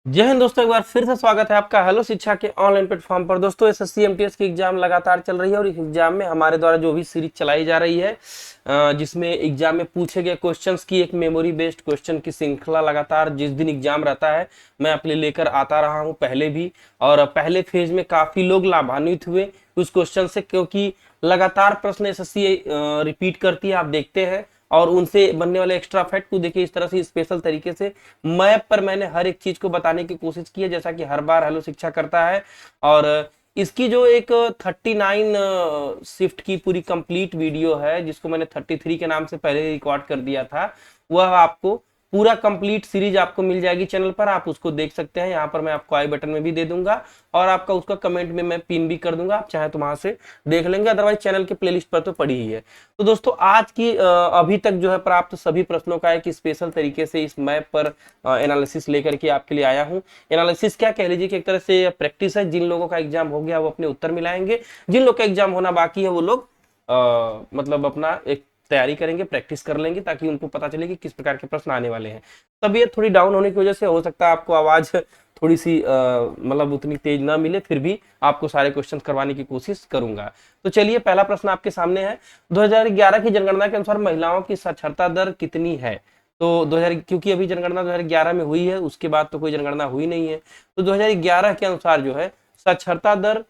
जय हिंद दोस्तों, एक बार फिर से स्वागत है आपका हेलो शिक्षा के ऑनलाइन प्लेटफॉर्म पर। दोस्तों एसएससी एमटीएस की एग्जाम लगातार चल रही है और इस एग्जाम में हमारे द्वारा जो भी सीरीज चलाई जा रही है जिसमें एग्जाम में पूछे गए क्वेश्चंस की एक मेमोरी बेस्ड क्वेश्चन की श्रृंखला लगातार जिस दिन एग्जाम रहता है मैं अपने लेकर आता रहा हूं पहले भी। और पहले फेज में काफी लोग लाभान्वित हुए उस क्वेश्चन से, क्योंकि लगातार प्रश्न एसएससी रिपीट करती है, आप देखते हैं। और उनसे बनने वाले एक्स्ट्रा फैक्ट को देखिए, इस तरह से स्पेशल तरीके से मैप पर मैंने हर एक चीज को बताने की कोशिश की है, जैसा कि हर बार हेलो शिक्षा करता है। और इसकी जो एक 39 शिफ्ट की पूरी कंप्लीट वीडियो है, जिसको मैंने 33 के नाम से पहले रिकॉर्ड कर दिया था, वह आपको पूरा कंप्लीट सीरीज आपको मिल जाएगी चैनल पर। आप उसको देख सकते हैं, यहाँ पर मैं आपको आई बटन में भी दे दूंगा और आपका उसका कमेंट में मैं पिन भी कर दूंगा, आप चाहे तो वहां से देख लेंगे, अदरवाइज चैनल के प्लेलिस्ट पर तो पड़ी ही है। तो दोस्तों आज की अभी तक जो है प्राप्त सभी प्रश्नों का एक स्पेशल तरीके से इस मैप पर एनालिसिस लेकर के आपके लिए आया हूं। एनालिसिस क्या कह लीजिए कि एक तरह से प्रैक्टिस है। जिन लोगों का एग्जाम हो गया वो अपने उत्तर मिलाएंगे, जिन लोग का एग्जाम होना बाकी है वो लोग मतलब अपना एक तैयारी करेंगे, प्रैक्टिस कर लेंगे, ताकि उनको पता चले कि किस प्रकार के प्रश्न आने वाले हैं। तबीयत थोड़ी डाउन होने की वजह से हो सकता है आपको आवाज थोड़ी सी मतलब उतनी तेज ना मिले, फिर भी आपको सारे क्वेश्चन करवाने की कोशिश करूंगा। तो चलिए, पहला प्रश्न आपके सामने है। 2011 की जनगणना के अनुसार महिलाओं की साक्षरता दर कितनी है? तो 2000, क्योंकि अभी जनगणना 2011 में हुई है, उसके बाद तो कोई जनगणना हुई नहीं है। तो 2011 के अनुसार जो है साक्षरता दर,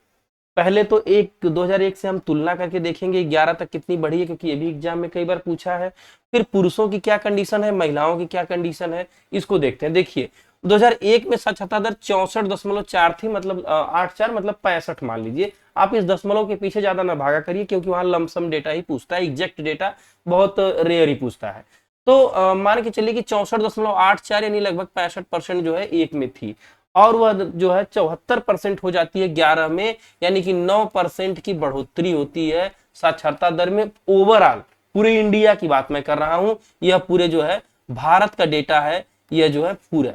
पहले तो 2001 से हम तुलना करके देखेंगे 11 तक कितनी बढ़ी है, क्योंकि ये भी एग्जाम में कई बार पूछा है। फिर पुरुषों की क्या कंडीशन है, महिलाओं की क्या कंडीशन है, इसको देखते हैं। देखिए 2001 में साक्षरता दर 64.4 थी, मतलब 84, मतलब 65 मान लीजिए। आप इस दशमलव के पीछे ज्यादा ना भागा करिए, क्योंकि वहां लमसम डेटा ही पूछता है, एग्जैक्ट डेटा बहुत रेयर ही पूछता है। तो मान के चलिए कि 64.84 यानी लगभग 65% जो है एक में थी, और वह जो है 74% हो जाती है 11 में, यानी कि 9% की बढ़ोतरी होती है साक्षरता दर में ओवरऑल। पूरे इंडिया की बात मैं कर रहा हूं, यह पूरे जो है भारत का डेटा है, यह जो है पूरा।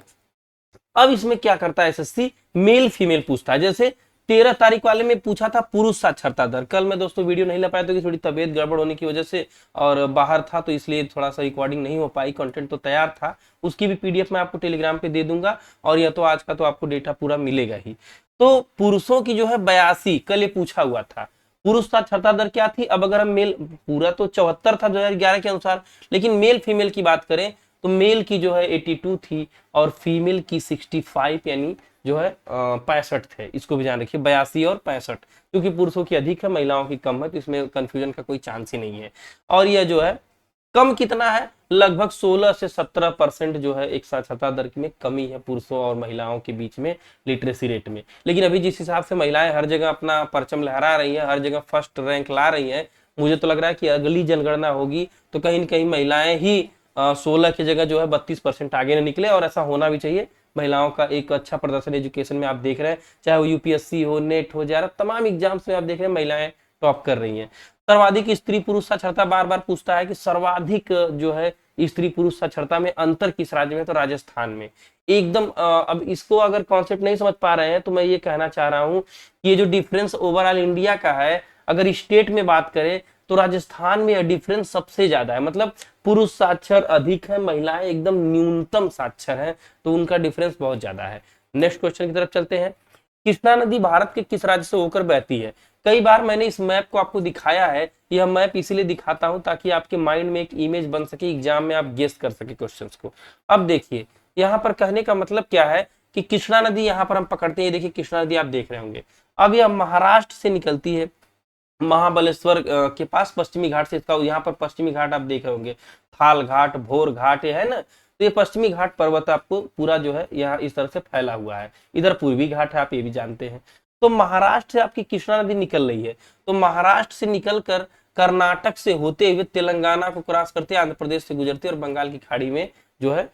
अब इसमें क्या करता है एसएससी, मेल फीमेल पूछता है। जैसे 13 तारीख वाले में पूछा था पुरुष साक्षरता दर। कल मैं दोस्तों वीडियो नहीं ला पाया, तो थोड़ी तबीयत गड़बड़ होने की वजह से और बाहर था, तो इसलिए थोड़ा सा रिकॉर्डिंग नहीं हो पाई। कंटेंट तो तैयार था, उसकी भी पीडीएफ मैं आपको टेलीग्राम पे दे दूंगा, और यह तो आज का तो आपको डेटा पूरा मिलेगा ही। तो पुरुषों की जो है 82 कल ये पूछा हुआ था, पुरुष साक्षरता दर क्या थी। अब अगर हम मेल, पूरा तो 74 था 2011 के अनुसार, लेकिन मेल फीमेल की बात करें तो मेल की जो है 82 थी और फीमेल की 65, यानी जो है 65 थे। इसको भी ध्यान रखिए, 82 और 65, क्योंकि पुरुषों की अधिक है महिलाओं की कम है, तो इसमें कंफ्यूजन का कोई चांस ही नहीं है। और यह जो है कम कितना है, लगभग 16 से 17% जो है एक साक्षरता दर में कमी है पुरुषों और महिलाओं के बीच में लिटरेसी रेट में। लेकिन अभी जिस हिसाब से महिलाएं हर जगह अपना परचम लहरा रही हैं, हर जगह फर्स्ट रैंक ला रही हैं, मुझे तो लग रहा है कि अगली जनगणना होगी तो कहीं न कहीं महिलाएं ही 16 की जगह जो है 32% आगे न निकले, और ऐसा होना भी चाहिए। महिलाओं का एक अच्छा प्रदर्शन एजुकेशन में आप देख रहे हैं, चाहे वो यूपीएससी हो, नेट हो, जा तमाम एग्जाम्स में आप देख रहे हैं महिलाएं टॉप कर रही हैं। सर्वाधिक स्त्री पुरुष साक्षरता बार बार पूछता है कि सर्वाधिक जो है स्त्री पुरुष साक्षरता में अंतर किस राज्य में, तो राजस्थान में। एकदम अब इसको अगर कॉन्सेप्ट नहीं समझ पा रहे हैं तो मैं ये कहना चाह रहा हूं कि ये जो डिफरेंस ओवरऑल इंडिया का है, अगर स्टेट में बात करें तो राजस्थान में यह डिफरेंस सबसे ज्यादा है। मतलब पुरुष साक्षर अधिक है, महिलाएं एकदम न्यूनतम साक्षर हैं, तो उनका डिफरेंस बहुत ज्यादा है। नेक्स्ट क्वेश्चन की तरफ चलते हैं। कृष्णा नदी भारत के किस राज्य से होकर बहती है? कई बार मैंने इस मैप को आपको दिखाया है, यह मैप इसीलिए दिखाता हूं ताकि आपके माइंड में एक इमेज बन सके, एग्जाम में आप गेस कर सके क्वेश्चंस को। अब देखिए यहाँ पर कहने का मतलब क्या है कि कृष्णा नदी यहाँ पर हम पकड़ते हैं, देखिए कृष्णा नदी आप देख रहे होंगे, अब यह महाराष्ट्र से निकलती है, महाबलेश्वर के पास पश्चिमी घाट से इसका, यहाँ पर पश्चिमी घाट आप देख रहे होंगे, थाल घाट, भोर घाट, ये है ना। तो ये पश्चिमी घाट पर्वत आपको पूरा जो है यहाँ इस तरह से फैला हुआ है। इधर पूर्वी घाट है, आप ये भी जानते हैं। तो महाराष्ट्र से आपकी कृष्णा नदी निकल रही है, तो महाराष्ट्र से निकलकर कर्नाटक से होते हुए तेलंगाना को क्रॉस करते, आंध्र प्रदेश से गुजरते और बंगाल की खाड़ी में जो है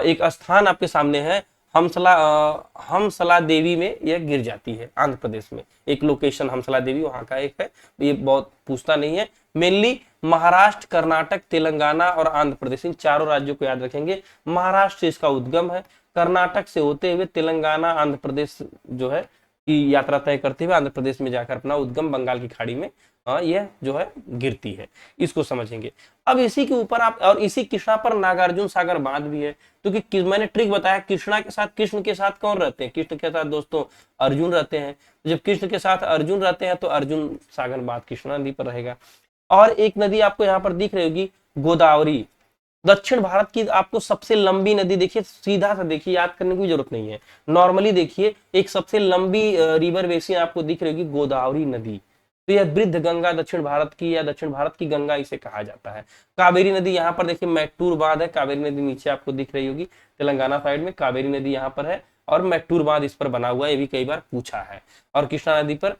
एक स्थान आपके सामने है, हमसला देवी में यह गिर जाती है। आंध्र प्रदेश में एक लोकेशन हमसला देवी वहां का एक है, ये बहुत पूछता नहीं है। मेनली महाराष्ट्र, कर्नाटक, तेलंगाना और आंध्र प्रदेश, इन चारों राज्यों को याद रखेंगे। महाराष्ट्र से इसका उद्गम है, कर्नाटक से होते हुए तेलंगाना, आंध्र प्रदेश जो है की यात्रा तय करते हुए आंध्र प्रदेश में जाकर अपना उद्गम बंगाल की खाड़ी में यह जो है गिरती है। इसको समझेंगे। अब इसी के ऊपर आप, और इसी कृष्णा पर नागार्जुन सागर बांध भी है, क्योंकि मैंने ट्रिक बताया, कृष्णा के साथ, कृष्ण के साथ कौन रहते हैं, कृष्ण के साथ दोस्तों अर्जुन रहते हैं। जब कृष्ण के साथ अर्जुन रहते हैं तो अर्जुन सागर बांध कृष्णा नदी पर रहेगा। और एक नदी आपको यहाँ पर दिख रही होगी, गोदावरी। दक्षिण भारत की आपको सबसे लंबी नदी, देखिए सीधा सा देखिए, याद करने की जरूरत नहीं है, नॉर्मली देखिए, एक सबसे लंबी रिवर बेसिन आपको दिख रही होगी, गोदावरी नदी। तो यह वृद्ध गंगा दक्षिण भारत की, या दक्षिण भारत की गंगा इसे कहा जाता है। कावेरी नदी यहाँ पर देखिए मैट्टूर बांध है, कावेरी नदी नीचे आपको दिख रही होगी तेलंगाना साइड में, कावेरी नदी यहाँ पर है और मैट्टूर बांध इस पर बना हुआ है, ये भी कई बार पूछा है। और कृष्णा नदी पर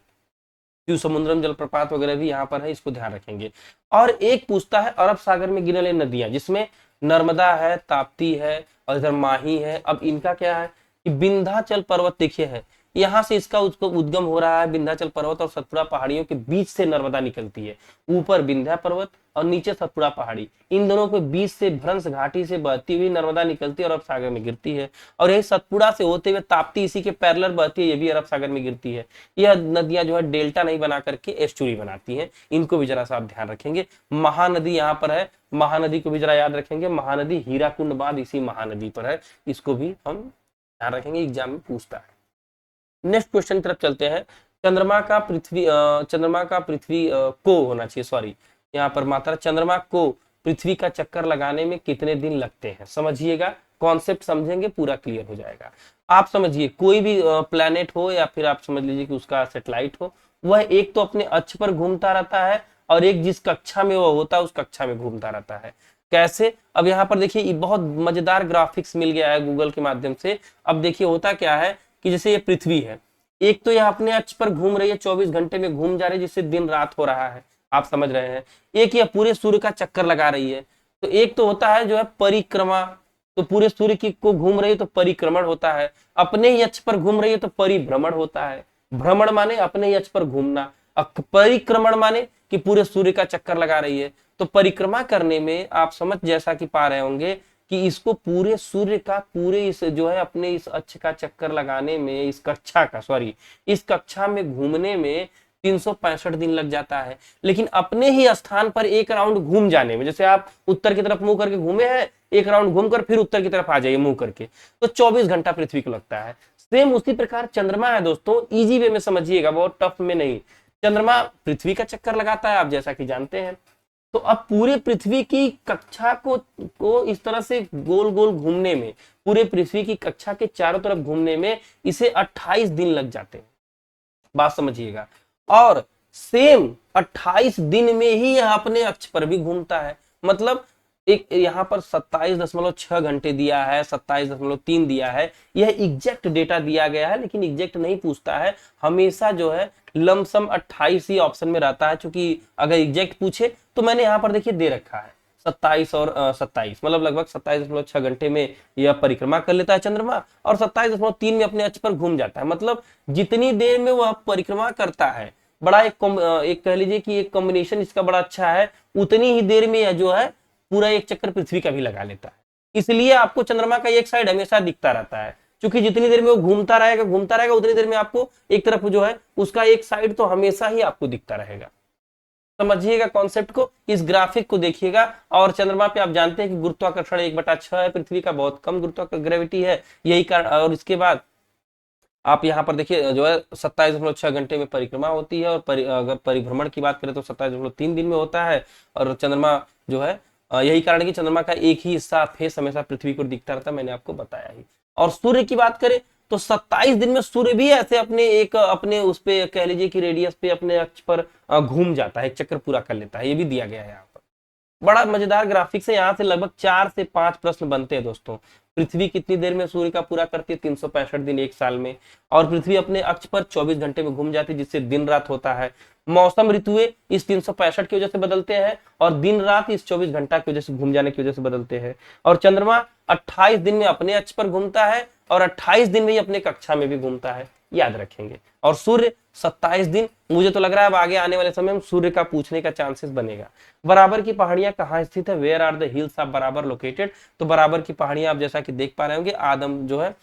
समुद्रम जलप्रपात वगैरह भी यहाँ पर है, इसको ध्यान रखेंगे। और एक पूछता है अरब सागर में गिरने वाली नदियां, जिसमें नर्मदा है, ताप्ती है और इधर माही है। अब इनका क्या है कि विंध्याचल पर्वत देखिए है, यहाँ से इसका उसको उद्गम हो रहा है, विंध्याचल पर्वत और सतपुड़ा पहाड़ियों के बीच से नर्मदा निकलती है। ऊपर विंध्या पर्वत और नीचे सतपुड़ा पहाड़ी, इन दोनों के बीच से भ्रंश घाटी से बहती हुई नर्मदा निकलती है और अरब सागर में गिरती है। और यही सतपुड़ा से होते हुए ताप्ती इसी के पैरेलल बहती है, ये भी अरब सागर में गिरती है। यह नदियां जो है डेल्टा नहीं बना करके एस्चुरी बनाती हैं, इनको भी जरा सा आप ध्यान रखेंगे। महानदी यहाँ पर है, महानदी को भी जरा याद रखेंगे, महानदी हीराकुंड बांध इसी महानदी पर है, इसको भी हम ध्यान रखेंगे, एग्जाम में पूछता है। नेक्स्ट क्वेश्चन की तरफ चलते हैं। चंद्रमा का पृथ्वी को होना चाहिए, सॉरी यहाँ पर मात्रा, चंद्रमा को पृथ्वी का चक्कर लगाने में कितने दिन लगते हैं, समझिएगा, कॉन्सेप्ट समझेंगे पूरा क्लियर हो जाएगा। आप समझिए, कोई भी प्लैनेट हो या फिर आप समझ लीजिए कि उसका सैटेलाइट हो, वह एक तो अपने अक्ष पर घूमता रहता है और एक जिस कक्षा में वह होता है उस कक्षा में घूमता रहता है। कैसे? अब यहाँ पर देखिए बहुत मजेदार ग्राफिक्स मिल गया है गूगल के माध्यम से। अब देखिए होता क्या है कि जैसे ये पृथ्वी है, एक तो यह अपने अक्ष पर घूम रही है, 24 घंटे में घूम जा रही है, जिससे दिन रात हो रहा है, आप समझ रहे हैं। एक यह पूरे सूर्य का चक्कर लगा रही है, तो एक तो होता है जो है परिक्रमा, तो पूरे सूर्य की को घूम रही है तो परिक्रमण होता है, अपने ही अक्ष पर घूम रही है तो परिभ्रमण होता है। भ्रमण माने अपने ही अक्ष पर घूमना, परिक्रमण माने कि पूरे सूर्य का चक्कर लगा रही है। तो परिक्रमा करने में आप समझ जैसा कि पा रहे होंगे कि इसको पूरे सूर्य का, पूरे इस जो है अपने इस अक्ष का चक्कर लगाने में, इस कक्षा में घूमने में 365 दिन लग जाता है। लेकिन अपने ही स्थान पर एक राउंड घूम जाने में, जैसे आप उत्तर की तरफ मुंह करके घूमे हैं, एक राउंड घूमकर फिर उत्तर की तरफ आ जाइए मुंह करके, तो 24 घंटा पृथ्वी को लगता है। सेम उसी प्रकार चंद्रमा है दोस्तों, इजी वे में समझिएगा, बहुत टफ में नहीं। चंद्रमा पृथ्वी का चक्कर लगाता है, आप जैसा कि जानते हैं। तो अब पूरे पृथ्वी की कक्षा को इस तरह से गोल गोल घूमने में, पूरे पृथ्वी की कक्षा के चारों तरफ घूमने में इसे 28 दिन लग जाते हैं, बात समझिएगा। और सेम 28 दिन में ही यह अपने अक्ष पर भी घूमता है। मतलब एक यहाँ पर 27.6 घंटे दिया है, 27.3 दिया है, यह एग्जैक्ट डेटा दिया गया है, लेकिन एग्जैक्ट नहीं पूछता है, हमेशा जो है लमसम 28 ही ऑप्शन में रहता है। क्योंकि अगर एग्जैक्ट पूछे तो मैंने यहाँ पर देखिए दे रखा है 27 और 27, मतलब लगभग 27.6 घंटे में यह परिक्रमा कर लेता है चंद्रमा, और 27.3 में अपने अक्ष पर घूम जाता है। मतलब जितनी देर में वह परिक्रमा करता है, बड़ा एक कह लीजिए कि एक कॉम्बिनेशन इसका बड़ा अच्छा है, उतनी ही देर में यह जो है पूरा एक चक्कर पृथ्वी का भी लगा लेता है। इसलिए आपको चंद्रमा का एक साइड हमेशा दिखता रहता है, क्योंकि जितनी देर में वो घूमता रहेगा उतनी देर में आपको एक तरफ जो है उसका एक साइड तो हमेशा ही आपको दिखता रहेगा। समझिएगा कॉन्सेप्ट को, इस ग्राफिक को देखिएगा। और चंद्रमा पे आप जानते हैं कि गुरुत्वाकर्षण 1/6 है, पृथ्वी का बहुत कम गुरुत्वाकर्षण ग्रेविटी है, यही कारण। और इसके बाद आप यहाँ पर देखिए जो है 27.6 घंटे में परिक्रमा होती है, और अगर परिभ्रमण की बात करें तो 27.3 दिन में होता है। और चंद्रमा जो है यही कारण है कि चंद्रमा का एक ही हिस्सा फेस हमेशा पृथ्वी को दिखता रहता है, मैंने आपको बताया ही। और सूर्य की बात करें तो 27 दिन में सूर्य भी ऐसे अपने उस पे कह लीजिए कि रेडियस पे अपने अक्ष पर घूम जाता है, एक चक्कर पूरा कर लेता है, ये भी दिया गया है यहाँ पर। बड़ा मजेदार ग्राफिक्स है, यहाँ से लगभग 4 से 5 प्रश्न बनते हैं दोस्तों। पृथ्वी कितनी देर में सूर्य का पूरा करती है? 365 दिन एक साल में। और पृथ्वी अपने अक्ष पर 24 घंटे में घूम जाती है, जिससे दिन रात होता है। मौसम ऋतुएं इस 365 की वजह से बदलते हैं, और दिन रात इस 24 घंटा की वजह से घूम जाने की वजह से बदलते हैं। और चंद्रमा 28 दिन में अपने अक्ष पर घूमता है, और 28 दिन में ही अपने कक्षा में भी घूमता है, याद रखेंगे। और सूर्य 27 दिन। मुझे तो लग रहा है अब आगे आने वाले समय में सूर्य का पूछने का चांसेस बनेगा। बराबर की पहाड़ियां कहाँ स्थित है? Where are the hills of Barabar located? तो बराबर की पहाड़ियां आप जैसा कि देख पा रहे होंगे, आदम जो है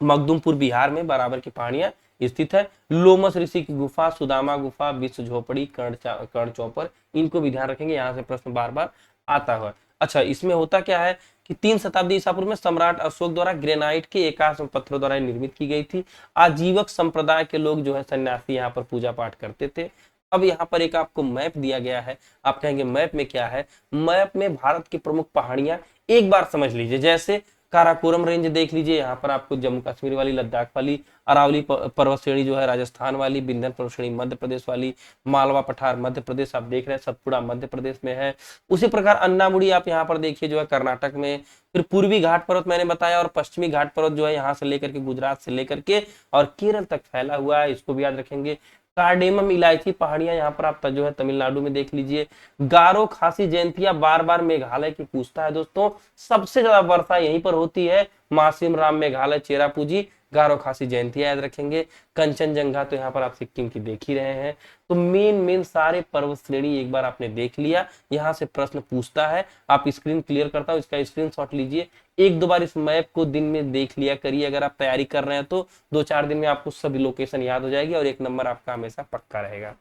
मखदुमपुर बिहार में बराबर की पहाड़ियां स्थित है। लोमस ऋषि की गुफा, सुदामा गुफा, विश्व झोपड़ी, कर्ण चौपर, इनको भी ध्यान रखेंगे, यहाँ से प्रश्न बार बार आता है। अच्छा, इसमें होता क्या है कि 3 शताब्दी ईसा पूर्व में सम्राट अशोक द्वारा ग्रेनाइट के एकाश्म पत्थरों द्वारा निर्मित की गई थी। आजीवक संप्रदाय के लोग जो है सन्यासी यहाँ पर पूजा पाठ करते थे। अब यहाँ पर एक आपको मैप दिया गया है, आप कहेंगे मैप में क्या है? मैप में भारत की प्रमुख पहाड़ियां एक बार समझ लीजिए, जैसे काराकोरम रेंज देख लीजिए, यहाँ पर आपको जम्मू कश्मीर वाली, लद्दाख वाली, अरावली पर्वत श्रेणी जो है राजस्थान वाली, विंध्य पर्वत श्रेणी मध्य प्रदेश वाली, मालवा पठार मध्य प्रदेश आप देख रहे हैं, सतपुड़ा मध्य प्रदेश में है। उसी प्रकार अन्नामुड़ी आप यहाँ पर देखिए जो है कर्नाटक में। फिर पूर्वी घाट पर्वत मैंने बताया, और पश्चिमी घाट पर्वत जो है यहाँ से लेकर के गुजरात से लेकर के और केरल तक फैला हुआ है, इसको भी याद रखेंगे। कार्डेमम इलायची पहाड़ियां यहाँ पर आप जो है तमिलनाडु में देख लीजिए। गारो खासी जयंतिया बार बार मेघालय की पूछता है दोस्तों, सबसे ज्यादा वर्षा यहीं पर होती है, मासिम राम मेघालय चेरापूंजी, गारो खासी जयंतिया याद रखेंगे। कंचनजंगा तो यहाँ पर आप सिक्किम की देख ही रहे हैं। तो मेन सारे पर्वत श्रेणी एक बार आपने देख लिया, यहाँ से प्रश्न पूछता है। आप स्क्रीन क्लियर करता हूँ, इसका स्क्रीनशॉट लीजिए, एक दो बार इस मैप को दिन में देख लिया करिए। अगर आप तैयारी कर रहे हैं तो 2-4 दिन में आपको सभी लोकेशन याद हो जाएगी और 1 नंबर आपका हमेशा पक्का रहेगा।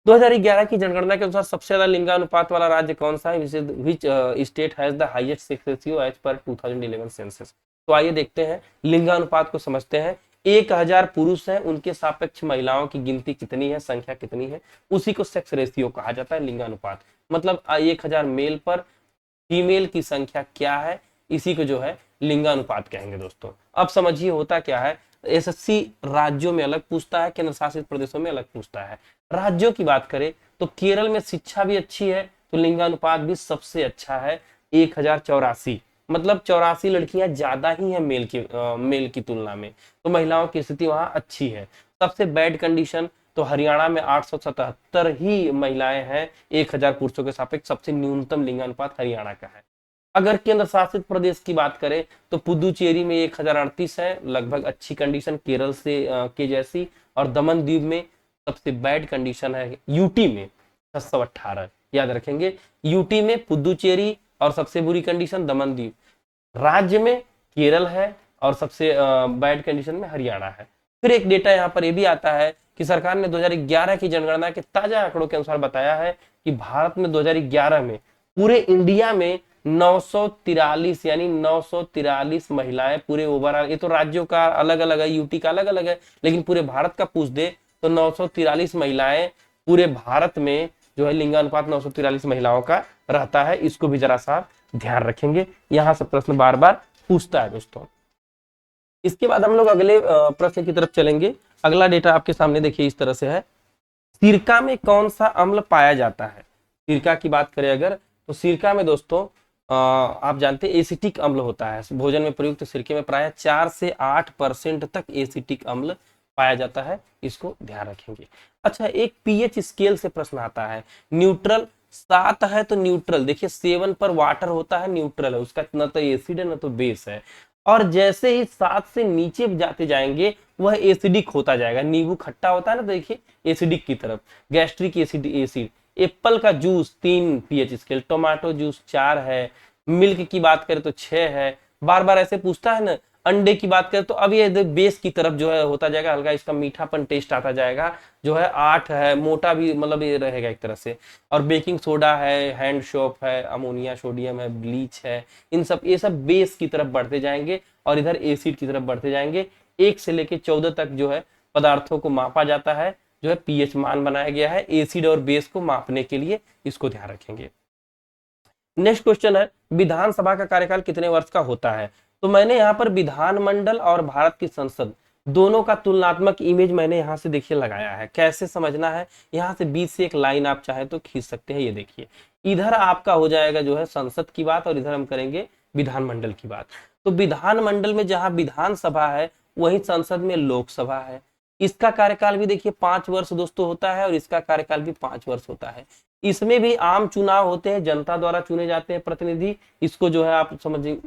2011 की जनगणना के अनुसार सबसे ज्यादा लिंगानुपात वाला राज्य कौन सा है? Which state has the highest sex ratio as per 2011 census. तो आइए देखते हैं, लिंगानुपात को समझते हैं। 1000 पुरुष हैं, उनके सापेक्ष महिलाओं की गिनती कितनी है, संख्या कितनी है, उसी को सेक्स रेशियो कहा जाता है, लिंगानुपात। मतलब 1000 मेल पर फीमेल की संख्या क्या है, इसी को जो है लिंगानुपात कहेंगे दोस्तों। अब समझिए होता क्या है, एसएससी राज्यों में अलग पूछता है, केंद्र शासित प्रदेशों में अलग पूछता है। राज्यों की बात करें तो केरल में शिक्षा भी अच्छी है, तो लिंगानुपात भी सबसे अच्छा है, 1084। मतलब 84 लड़कियां ज्यादा ही हैं मेल की तुलना में, तो महिलाओं की स्थिति वहां अच्छी है। सबसे बैड कंडीशन तो हरियाणा में 877 ही महिलाएं हैं 1000 पुरुषों के सापेक्ष, सबसे न्यूनतम लिंगानुपात हरियाणा का है। अगर केंद्र शासित प्रदेश की बात करें तो पुदुचेरी में 1038 है, लगभग अच्छी कंडीशन केरल से के जैसी। और दमन द्वीप में सबसे बैड कंडीशन है यूटी में 618, याद रखेंगे। यूटी में पुदुचेरी और सबसे बुरी कंडीशन दमन द्वीप। राज्य में केरल है और सबसे बैड कंडीशन में हरियाणा है। फिर एक डेटा यहाँ पर यह भी आता है कि सरकार ने 2011 की जनगणना के ताजा आंकड़ों के अनुसार बताया है कि भारत में 2011 में पूरे इंडिया में 943 यानी 943 महिलाएं पूरे ओवरऑल, ये तो राज्यों का अलग अलग है, यूटी का अलग अलग है, लेकिन पूरे भारत का पूछ दे तो 943 महिलाएं पूरे भारत में जो है लिंगानुपात 943 महिलाओं का रहता है। इसको भी जरा सा ध्यान रखेंगे, यहां से प्रश्न बार बार पूछता है दोस्तों। इसके बाद हम लोग अगले प्रश्न की तरफ चलेंगे। अगला डेटा आपके सामने देखिए इस तरह से है, सिरका में कौन सा अम्ल पाया जाता है? सिरका की बात करें अगर तो सिरका में दोस्तों आप जानते हैं एसिटिक अम्ल होता है। भोजन में प्रयुक्त सिरके में प्राय 4 से 8% तक एसिटिक अम्ल पाया जाता है, इसको ध्यान रखेंगे। अच्छा, एक पीएच स्केल से प्रश्न आता है, न्यूट्रल 7 है तो न्यूट्रल, देखिए 7 पर वाटर होता है, न्यूट्रल है, उसका न तो एसिड है न तो बेस है। और जैसे ही 7 से नीचे जाते जाएंगे वह एसिडिक होता जाएगा। नींबू खट्टा होता है ना, देखिए एसिडिक की तरफ, गैस्ट्रिक एसिड। एप्पल का juice 3 pH scale, tomato juice 4 है, मिल्क की बात करें तो 6 है। बार बार ऐसे पूछता है ना। अंडे की बात करें तो अब ये बेस की तरफ जो है होता जाएगा, हल्का इसका मीठापन टेस्ट आता जाएगा, जो है 8 है, मोटा भी मतलब ये रहेगा एक तरह से। और बेकिंग सोडा है, हैंड सोप है, अमोनिया सोडियम है, ब्लीच है, ये सब बेस की तरफ बढ़ते जाएंगे और इधर एसिड की तरफ बढ़ते जाएंगे। 1 से लेके 14 तक जो है पदार्थों को मापा जाता है, जो है पीएच मान बनाया गया है एसिड और बेस को मापने के लिए, इसको ध्यान रखेंगे। नेक्स्ट क्वेश्चन है, विधानसभा का कार्यकाल कितने वर्ष का होता है? तो मैंने यहाँ पर विधानमंडल और भारत की संसद दोनों का तुलनात्मक इमेज मैंने यहाँ से देखिए लगाया है। कैसे समझना है, यहाँ से बीच से एक लाइन आप चाहे तो खींच सकते हैं। ये देखिए इधर आपका हो जाएगा जो है संसद की बात और इधर हम करेंगे विधानमंडल की बात। तो विधानमंडल में जहां विधानसभा है वहीं संसद में लोकसभा है। इसका कार्यकाल भी देखिए 5 वर्ष दोस्तों होता है और इसका कार्यकाल भी 5 वर्ष होता है। इसमें भी आम चुनाव होते हैं, जनता द्वारा चुने जाते हैं प्रतिनिधि, इसको जो है आप समझिए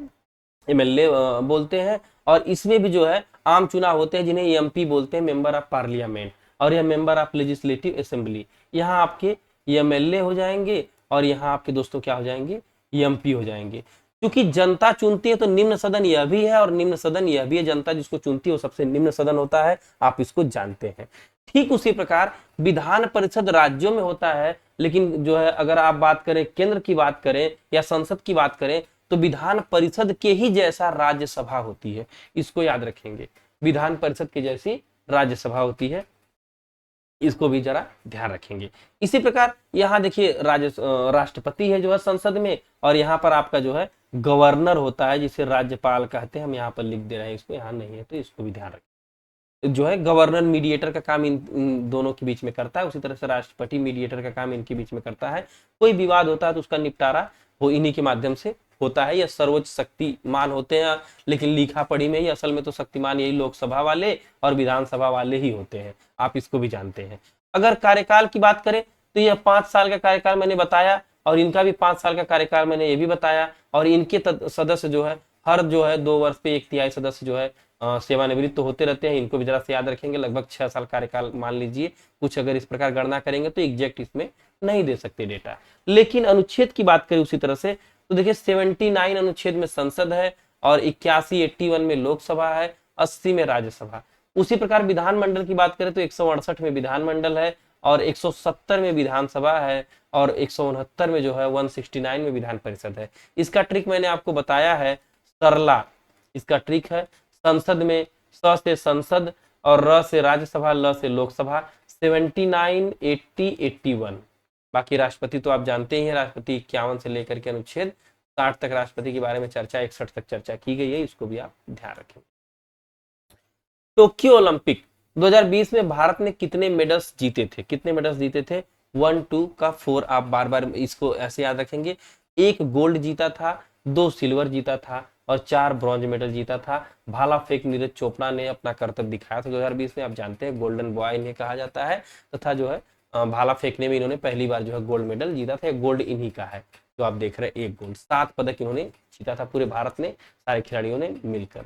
एमएलए बोलते हैं। और इसमें भी जो है आम चुनाव होते हैं जिन्हें एमपी बोलते हैं, मेंबर ऑफ पार्लियामेंट, और यह मेंबर ऑफ लेजिस्लेटिव असेंबली। यहाँ आपके एमएलए हो जाएंगे और यहाँ आपके दोस्तों क्या हो जाएंगे, एमपी हो जाएंगे। क्योंकि जनता चुनती है तो निम्न सदन यह भी है और निम्न सदन यह भी है। जनता जिसको चुनती है वो सबसे निम्न सदन होता है, आप इसको जानते हैं। ठीक उसी प्रकार विधान परिषद राज्यों में होता है, लेकिन जो है अगर आप बात करें केंद्र की बात करें या संसद की बात करें तो विधान परिषद के ही जैसा राज्यसभा होती है, इसको याद रखेंगे। विधान परिषद की जैसी राज्यसभा होती है, इसको भी जरा ध्यान रखेंगे। इसी प्रकार यहाँ देखिए राष्ट्रपति है जो है संसद में, और यहाँ पर आपका जो है गवर्नर होता है जिसे राज्यपाल कहते हैं। हम यहाँ पर लिख दे रहे हैं, इसको यहाँ नहीं है तो इसको भी ध्यान रखें। जो है गवर्नर मीडिएटर का काम इन दोनों के बीच में करता है, उसी तरह से राष्ट्रपति मीडिएटर का काम इनके बीच में करता है। कोई विवाद होता है तो उसका निपटारा वो इन्हीं के माध्यम से होता है। यह सर्वोच्च शक्तिमान होते हैं, लेकिन लिखा पढ़ी में ही असल में तो शक्तिमान यही लोकसभा वाले और विधानसभा वाले ही होते हैं, आप इसको भी जानते हैं। अगर कार्यकाल की बात करें तो यह 5 साल का कार्यकाल मैंने बताया, और इनका भी 5 साल का कार्यकाल मैंने ये भी बताया। और इनके सदस्य जो है हर जो है 2 वर्ष पे 1/3 सदस्य जो है सेवानिवृत्त तो होते रहते हैं। इनको भी जरा से याद रखेंगे। लगभग 6 साल कार्यकाल मान लीजिए, कुछ अगर इस प्रकार गणना करेंगे तो एग्जैक्ट इसमें नहीं दे सकते डेटा। लेकिन अनुच्छेद की बात करें उसी तरह से तो देखिए 79 अनुच्छेद में संसद है, और 81 में लोकसभा है, 80 में राज्यसभा। उसी प्रकार विधानमंडल की बात करें तो 168 में विधानमंडल है, और 170 में विधानसभा है, और 169 में जो है 169 में विधान परिषद है। इसका ट्रिक मैंने आपको बताया है, सरला इसका ट्रिक है। संसद में स से संसद और र से राज्यसभा, ल से लोकसभा। 79, 80, 81। बाकी राष्ट्रपति तो आप जानते ही हैं, राष्ट्रपति 51 से लेकर के अनुच्छेद 60 तक राष्ट्रपति के बारे में चर्चा, 61 तक चर्चा की गई है, इसको भी आप ध्यान रखें। टोक्यो ओलंपिक 2020 में भारत ने कितने मेडल्स जीते थे? कितने मेडल्स जीते थे? 1, 2 का 4। आप बार बार इसको ऐसे याद रखेंगे। 1 गोल्ड जीता था, 2 सिल्वर जीता था, और 4 ब्रॉन्ज मेडल जीता था। भाला फेंक नीरज चोपड़ा ने अपना करतब दिखाया था 2020 में। आप जानते हैं गोल्डन बॉय इन्हें कहा जाता है, तथा जो है भाला फेंकने में इन्होंने पहली बार जो है गोल्ड मेडल जीता था। गोल्ड इन्हीं का है जो आप देख रहे हैं, 1 गोल्ड। 7 पदक इन्होंने जीता था पूरे भारत ने, सारे खिलाड़ियों ने मिलकर।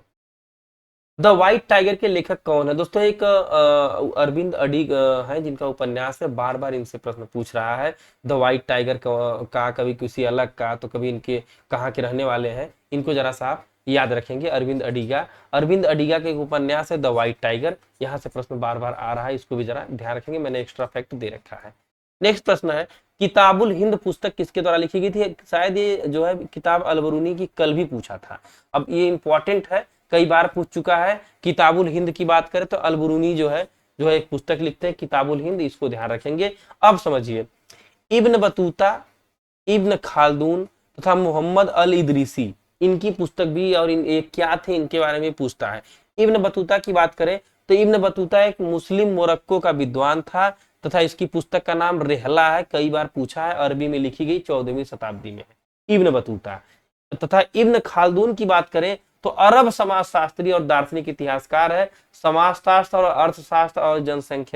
द व्हाइट टाइगर के लेखक कौन है? दोस्तों एक अरविंद अडिग है जिनका उपन्यास है, बार बार इनसे प्रश्न पूछ रहा है। द व्हाइट टाइगर का कभी किसी अलग का, तो कभी इनके कहाँ के रहने वाले हैं, इनको जरा सा आप याद रखेंगे। अरविंद अडिगा, अरविंद अडिगा के एक उपन्यास है द व्हाइट टाइगर। यहाँ से प्रश्न बार बार आ रहा है, इसको भी जरा ध्यान रखेंगे, मैंने एक्स्ट्रा फैक्ट दे रखा है। नेक्स्ट प्रश्न है, किताबुल हिंद पुस्तक किसके द्वारा लिखी गई थी? शायद ये जो है किताब अलबरूनी की कल भी पूछा था। अब ये इंपॉर्टेंट है, कई बार पूछ चुका है। किताबुल हिंद की बात करें तो अलबरूनी जो है एक पुस्तक लिखते हैं किताबुल हिंद, इसको ध्यान रखेंगे। अब समझिए, इब्न बतूता, इब्न खालदून तथा मोहम्मद अल इदरीसी, इनकी पुस्तक भी, और ये क्या थे इनके बारे में पूछता है। इब्न बतूता की बात करें तो इब्न बतूता एक मुस्लिम मोरक्को का विद्वान था, तथा इसकी पुस्तक का नाम रेहला है। कई बार पूछा है, अरबी में लिखी गई, 14वीं शताब्दी में है इब्न बतूता। तथा इब्न खालदून की बात करें तो अरब समाजशास्त्री और दार्शनिक इतिहासकार है। समाजशास्त्र और अर्थशास्त्र और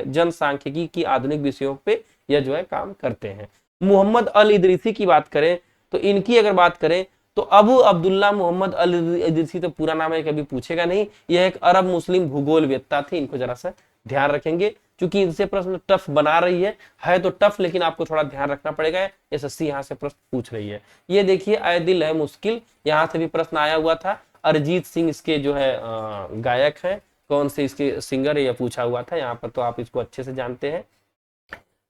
जनसांख्यिकी की आधुनिक विषयों पे यह जो है काम करते हैं। मोहम्मद अल इदरीसी की बात करें तो इनकी अगर बात करें तो अबू अब्दुल्ला मोहम्मद अल इदरीसी, तो पूरा नाम है कभी पूछेगा नहीं। यह एक अरब मुस्लिम भूगोलवेत्ता थे, इनको जरा सा ध्यान रखेंगे क्योंकि इनसे प्रश्न टफ बना रही है तो टफ, लेकिन आपको थोड़ा ध्यान रखना पड़ेगा। एसएससी यहाँ से प्रश्न पूछ रही है। ये देखिए आए दिल है मुश्किल, यहाँ से भी प्रश्न आया हुआ था। अरिजीत सिंह इसके जो है गायक हैं, कौन से इसके सिंगर है यह पूछा हुआ था। यहाँ पर तो आप इसको अच्छे से जानते हैं।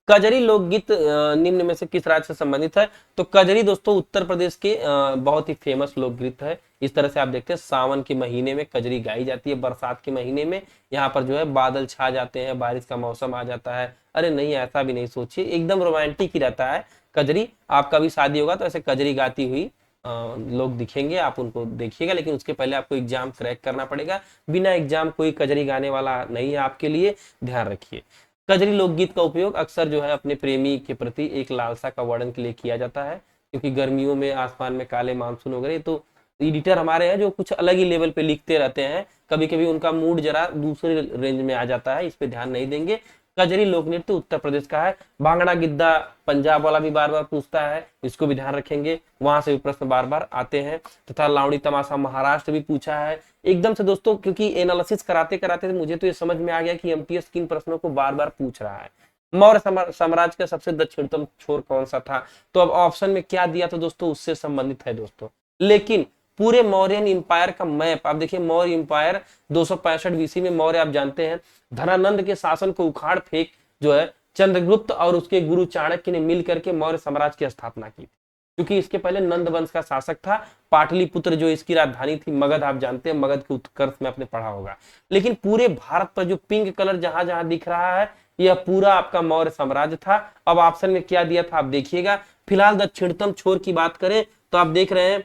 कजरी लोकगीत निम्न में से किस राज्य से संबंधित है? तो कजरी दोस्तों उत्तर प्रदेश के बहुत ही फेमस लोकगीत है। इस तरह से आप देखते हैं सावन के महीने में कजरी गाई जाती है, बरसात के महीने में यहाँ पर जो है बादल छा जाते हैं, बारिश का मौसम आ जाता है। अरे नहीं, ऐसा भी नहीं सोचिए, एकदम रोमांटिक ही रहता है कजरी। आपका भी शादी होगा तो ऐसे कजरी गाती हुई लोग दिखेंगे, आप उनको देखिएगा। लेकिन उसके पहले आपको एग्जाम क्रैक करना पड़ेगा, बिना एग्जाम कोई कजरी गाने वाला नहीं है आपके लिए, ध्यान रखिए। कजरी लोकगीत का उपयोग अक्सर जो है अपने प्रेमी के प्रति एक लालसा का वर्णन के लिए किया जाता है, क्योंकि गर्मियों में आसमान में काले मानसून वगैरह, तो एडिटर हमारे हैं जो कुछ अलग ही लेवल पे लिखते रहते हैं, कभी कभी उनका मूड जरा दूसरे रेंज में आ जाता है, इस पे ध्यान नहीं देंगे। कजरी लोक नृत्य उत्तर प्रदेश का है। भांगड़ा गिद्धा पंजाब वाला भी बार बार पूछता है, इसको भी ध्यान रखेंगे, वहां से भी प्रश्न बार बार आते हैं। तथा लावड़ी तमाशा महाराष्ट्र भी पूछा है। एकदम से दोस्तों, क्योंकि एनालिसिस कराते कराते मुझे तो ये समझ में आ गया कि एमटीएस किन प्रश्नों को बार बार पूछ रहा है। मौर्य साम्राज्य का सबसे दक्षिणतम छोर कौन सा था? तो अब ऑप्शन में क्या दिया था दोस्तों, उससे संबंधित है दोस्तों। लेकिन पूरे मौर्यन इंपायर का मैप आप देखिए, मौर्य इंपायर 265 बीसी में मौर्य आप जानते हैं धनानंद के शासन को उखाड़ फेंक जो है चंद्रगुप्त और उसके गुरु चाणक्य ने मिलकर के मौर्य साम्राज्य की स्थापना की, क्योंकि इसके पहले नंद वंश का शासक था। पाटलिपुत्र जो इसकी राजधानी थी, मगध आप जानते हैं, मगध के उत्कर्ष में आपने पढ़ा होगा। लेकिन पूरे भारत पर जो पिंक कलर जहां जहां दिख रहा है, यह पूरा आपका मौर्य साम्राज्य था। अब ऑप्शन में क्या दिया था आप देखिएगा। फिलहाल दक्षिणतम छोर की बात करें तो आप देख रहे हैं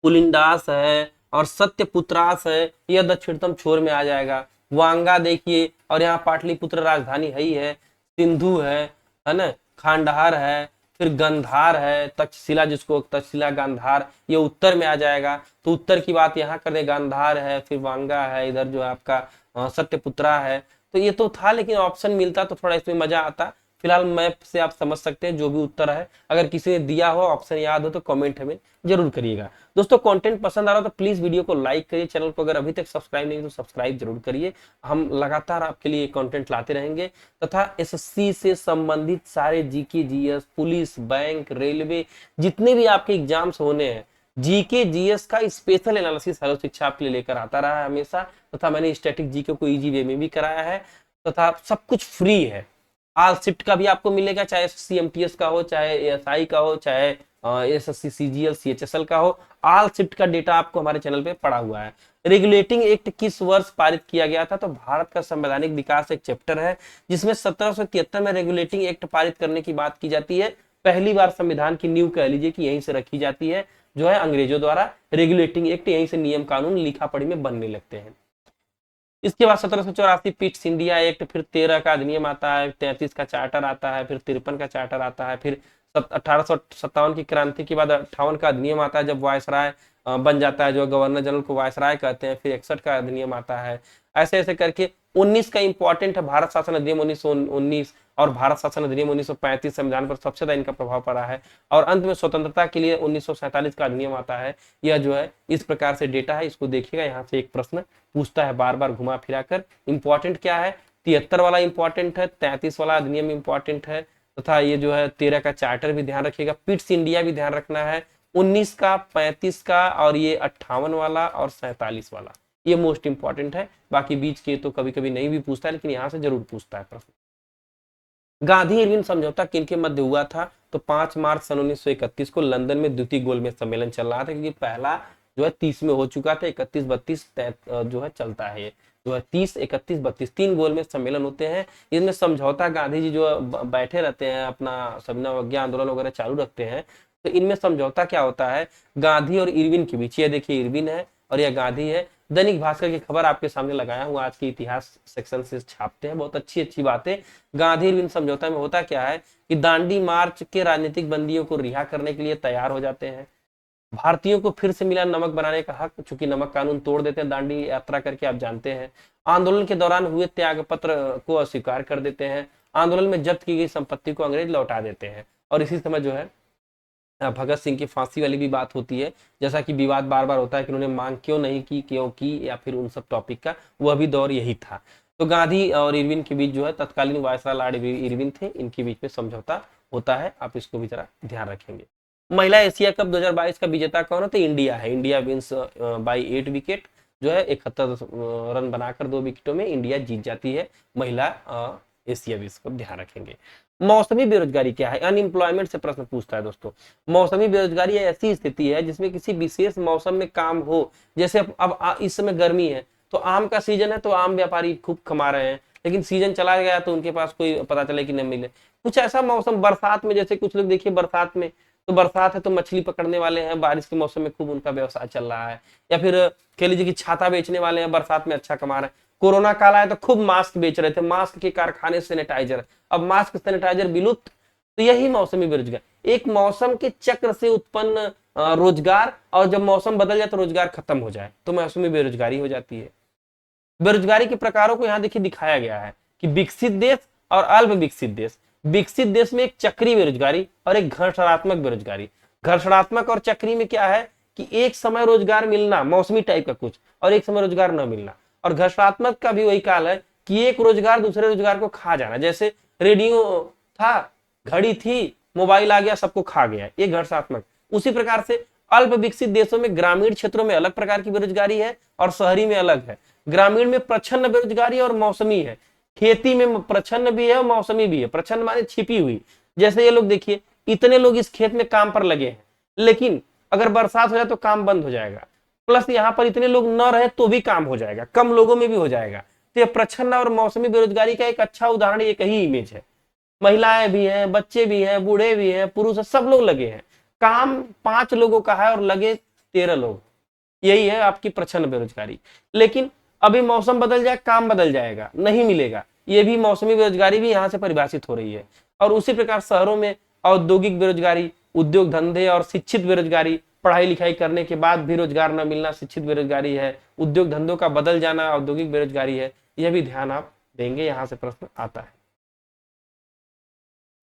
पुलिंदास है और सत्यपुत्रास है, यह दक्षिणतम छोर में आ जाएगा। वांगा देखिए, और यहाँ पाटलिपुत्र राजधानी है, सिंधु है ना, खांडहार है, फिर गंधार है, तक्षशिला जिसको तक्षशिला गांधार, ये उत्तर में आ जाएगा। तो उत्तर की बात यहाँ करें, गांधार है, फिर वांगा है, इधर जो है आपका सत्यपुत्रा है। तो ये तो था, लेकिन ऑप्शन मिलता तो थोड़ा इसमें मजा आता। फिलहाल मैप से आप समझ सकते हैं जो भी उत्तर है। अगर किसी ने दिया हो, ऑप्शन याद हो तो कमेंट हमें जरूर करिएगा। दोस्तों कंटेंट पसंद आ रहा हो तो प्लीज वीडियो को लाइक करिए, चैनल को अगर अभी तक सब्सक्राइब नहीं तो सब्सक्राइब जरूर करिए। हम लगातार आपके लिए कंटेंट लाते रहेंगे, तथा एसएससी से संबंधित सारे GK GS, police, bank, railway, जितने भी आपके एग्जाम्स होने हैं, जीके जीएस का स्पेशल एनालिसिस हेलो शिक्षा आपके लिए लेकर आता रहा है हमेशा। तथा मैंने स्टैटिक जीके को इजी वे में भी कराया है, तथा सब कुछ फ्री है। आल शिफ्ट का भी आपको मिलेगा, चाहे सीएमटीएस का हो, चाहे एएसआई का हो, चाहे एसएससी सीजीएल सीएचएसएल का हो, आल शिफ्ट का डेटा आपको हमारे चैनल पे पड़ा हुआ है। रेगुलेटिंग एक्ट किस वर्ष पारित किया गया था? तो भारत का संवैधानिक विकास एक चैप्टर है जिसमें 1773 में रेगुलेटिंग एक्ट पारित करने की बात की जाती है। पहली बार संविधान की नींव कह लीजिए कि यहीं से रखी जाती है, जो है अंग्रेजों द्वारा। रेगुलेटिंग एक्ट यहीं से नियम कानून लिखा पढ़ी में बनने लगते हैं। इसके बाद 1784 पिट्स इंडिया एक्ट, फिर 13 का अधिनियम आता है, 33 का चार्टर आता है, फिर 53 का चार्टर आता है, फिर 1857 की क्रांति के बाद 58 का अधिनियम आता है, जब वायसराय बन जाता है, जो गवर्नर जनरल को वायसराय कहते हैं। फिर 61 का अधिनियम आता है। ऐसे ऐसे करके 19 का इंपॉर्टेंट है, भारत शासन अधिनियम 1919 और भारत शासन अधिनियम 1935 संविधान पर सबसे ज्यादा इनका प्रभाव पड़ा है। और अंत में स्वतंत्रता के लिए 1947 का अधिनियम आता है। यह जो है इस प्रकार से डेटा है, इसको देखिएगा। यहाँ से एक प्रश्न पूछता है बार बार घुमा फिरा कर। इंपॉर्टेंट क्या है? 73 वाला इंपॉर्टेंट है, 33 वाला अधिनियम इंपॉर्टेंट है, तथा ये जो है 13 का चार्टर भी ध्यान रखिएगा, पिट्स इंडिया भी ध्यान रखना है, 19 का, 35 का, और ये 58 वाला और 47 वाला, ये मोस्ट इंपॉर्टेंट है। बाकी बीच के तो कभी कभी नहीं भी पूछता है, लेकिन यहाँ से जरूर पूछता है प्रश्न। गांधी इरविन समझौता किनके मध्य हुआ था? तो 5 मार्च सन 1931 को लंदन में द्वितीय गोलमेज सम्मेलन चल रहा था, क्योंकि पहला जो है 30 में हो चुका था, 31-32 जो है चलता है, जो है 30, 31, 32 3 गोलमेज सम्मेलन होते हैं। इनमें समझौता गांधी जी जो बैठे रहते हैं, अपना सविनय अवज्ञा आंदोलन वगैरह चालू रखते हैं। तो इनमें समझौता क्या होता है? गांधी और इरविन के बीच, ये देखिए इरविन है और यह गांधी है। दैनिक भास्कर की खबर आपके सामने लगाया हूँ, आज के इतिहास सेक्शन से छापते हैं, बहुत अच्छी अच्छी बातें। गांधी इरविन समझौता में होता क्या है कि दांडी मार्च के राजनीतिक बंदियों को रिहा करने के लिए तैयार हो जाते हैं। भारतीयों को फिर से मिला नमक बनाने का हक, चूंकि नमक कानून तोड़ देते हैं दांडी यात्रा करके, आप जानते हैं। आंदोलन के दौरान हुए त्याग पत्र को अस्वीकार कर देते हैं। आंदोलन में जब्त की गई संपत्ति को अंग्रेज लौटा देते हैं। और इसी समय जो है भगत सिंह की फांसी वाली भी बात होती है, जैसा कि विवाद बार बार होता है कि उन्होंने मांग क्यों नहीं की, क्यों की, या फिर उन सब टॉपिक का वह भी दौर यही था। तो गांधी और इरविन के बीच जो है तत्कालीन वायसराय लॉर्ड इरविन थे, इनके बीच में समझौता होता है। आप इसको भी जरा ध्यान रखेंगे। महिला एशिया कप 2022 का विजेता कौन है? तो इंडिया है। इंडिया विंस बाय 8 विकेट, जो है 71 रन बनाकर 2 विकेटों में इंडिया जीत जाती है महिला एशिया विश्व कप। ध्यान रखेंगे। मौसमी बेरोजगारी क्या है? अनएम्प्लॉयमेंट से प्रश्न पूछता है दोस्तों। मौसमी बेरोजगारी ऐसी स्थिति है जिसमें किसी विशेष मौसम में काम हो, जैसे अब इस समय गर्मी है तो आम का सीजन है, तो आम व्यापारी खूब कमा रहे हैं, लेकिन सीजन चला गया तो उनके पास कोई पता चले कि नहीं मिले। कुछ ऐसा मौसम बरसात में, जैसे कुछ लोग देखिए बरसात में, तो बरसात है तो मछली पकड़ने वाले हैं, बारिश के मौसम में खूब उनका व्यवसाय चल रहा है। या फिर कह लीजिए कि छाता बेचने वाले हैं, बरसात में अच्छा कमा रहे हैं। कोरोना काल आया तो खूब मास्क बेच रहे थे, मास्क के कारखाने, सैनिटाइजर, अब मास्क सैनिटाइजर विलुप्त। तो यही मौसमी बेरोजगार, एक मौसम के चक्र से उत्पन्न रोजगार, और जब मौसम बदल जाए तो रोजगार खत्म हो जाए तो मौसमी बेरोजगारी हो जाती है। बेरोजगारी के प्रकारों को यहाँ देखिए दिखाया गया है कि विकसित देश और अल्प विकसित देश। विकसित देश में एक चक्री बेरोजगारी और एक घर्षणात्मक बेरोजगारी। घर्षणात्मक और चक्री में क्या है कि एक समय रोजगार मिलना, मौसमी टाइप का कुछ, और एक समय रोजगार न मिलना। और घर्षणात्मक का भी वही काल है कि एक रोजगार दूसरे रोजगार को खा जाना, जैसे रेडियो था, घड़ी थी, मोबाइल आ गया, सबको खा गया, ये घर्षणात्मक। उसी प्रकार से अल्प विकसित देशों में ग्रामीण क्षेत्रों में अलग प्रकार की बेरोजगारी है और शहरी में अलग है। ग्रामीण में प्रच्छन्न बेरोजगारी और मौसमी है। खेती में प्रच्छन्न भी है और मौसमी भी है। प्रच्छन्न माने छिपी हुई, जैसे ये लोग देखिए, इतने लोग इस खेत में काम पर लगे हैं, लेकिन अगर बरसात हो जाए तो काम बंद हो जाएगा। प्लस यहाँ पर इतने लोग न रहे तो भी काम हो जाएगा, कम लोगों में भी हो जाएगा। तो ये प्रच्छन्न और मौसमी बेरोजगारी का एक अच्छा उदाहरण एक ही इमेज है। महिलाएं भी हैं, बच्चे भी हैं, बूढ़े भी हैं, पुरुष है, सब लोग लगे हैं। काम 5 लोगों का है और लगे 13 लोग। यही है आपकी प्रच्छन्न बेरोजगारी। लेकिन अभी मौसम बदल जाए, काम बदल जाएगा, नहीं मिलेगा। ये भी मौसमी बेरोजगारी भी यहाँ से परिभाषित हो रही है। और उसी प्रकार शहरों में औद्योगिक बेरोजगारी, उद्योग धंधे और शिक्षित बेरोजगारी, पढ़ाई लिखाई करने के बाद भी रोजगार न मिलना शिक्षित बेरोजगारी है। उद्योग धंधों का बदल जाना औद्योगिक बेरोजगारी है। यह भी ध्यान आप देंगे, यहां से प्रश्न आता है।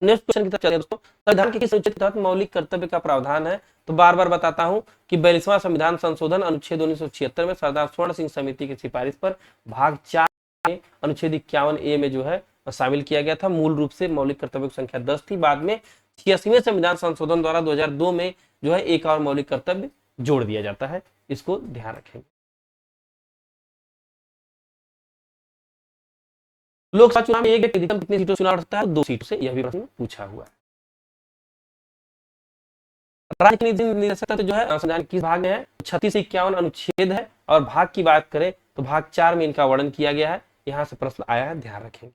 नेक्स्ट क्वेश्चन की तरफ चलिए दोस्तों। संविधान के किस अनुच्छेद के तहत मौलिक कर्तव्य का प्रावधान है? तो बार बार बताता हूं कि 42वां संविधान संशोधन अनुच्छेद 1976 में सरदार स्वर्ण सिंह समिति की सिफारिश पर भाग 4 में अनुच्छेद 51A में जो है शामिल किया गया था। मूल रूप से मौलिक कर्तव्यों की संख्या 10 थी। बाद में 86वें संविधान संशोधन द्वारा 2002 में जो है एक और मौलिक कर्तव्य जोड़ दिया जाता है। इसको ध्यान रखेंगे। लोकसभा चुनाव में एक व्यक्ति अधिकतम कितनी सीटों से चुनाव लड़ता है? 2 सीटों से। यह भी प्रश्न पूछा हुआ है। राज्य निदेशक जो है संविधान किस भाग में है? 36 से 51 अनुच्छेद है। और भाग की बात करें तो भाग 4 में इनका वर्णन किया गया है। यहां से प्रश्न आया है, ध्यान रखेंगे।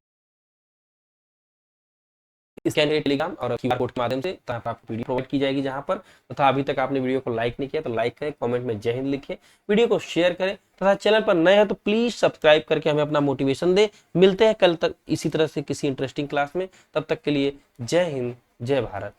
स्कैन टेलीग्राम और क्यूआर कोड के माध्यम से आपको वीडियो प्रोवाइड की जाएगी जहां पर। तथा अभी तक आपने वीडियो को लाइक नहीं किया तो लाइक करें, कमेंट में जय हिंद लिखें, वीडियो को शेयर करें तथा चैनल पर नए हैं तो प्लीज सब्सक्राइब करके हमें अपना मोटिवेशन दे। मिलते हैं कल तक इसी तरह से किसी इंटरेस्टिंग क्लास में। तब तक के लिए जय हिंद, जय भारत।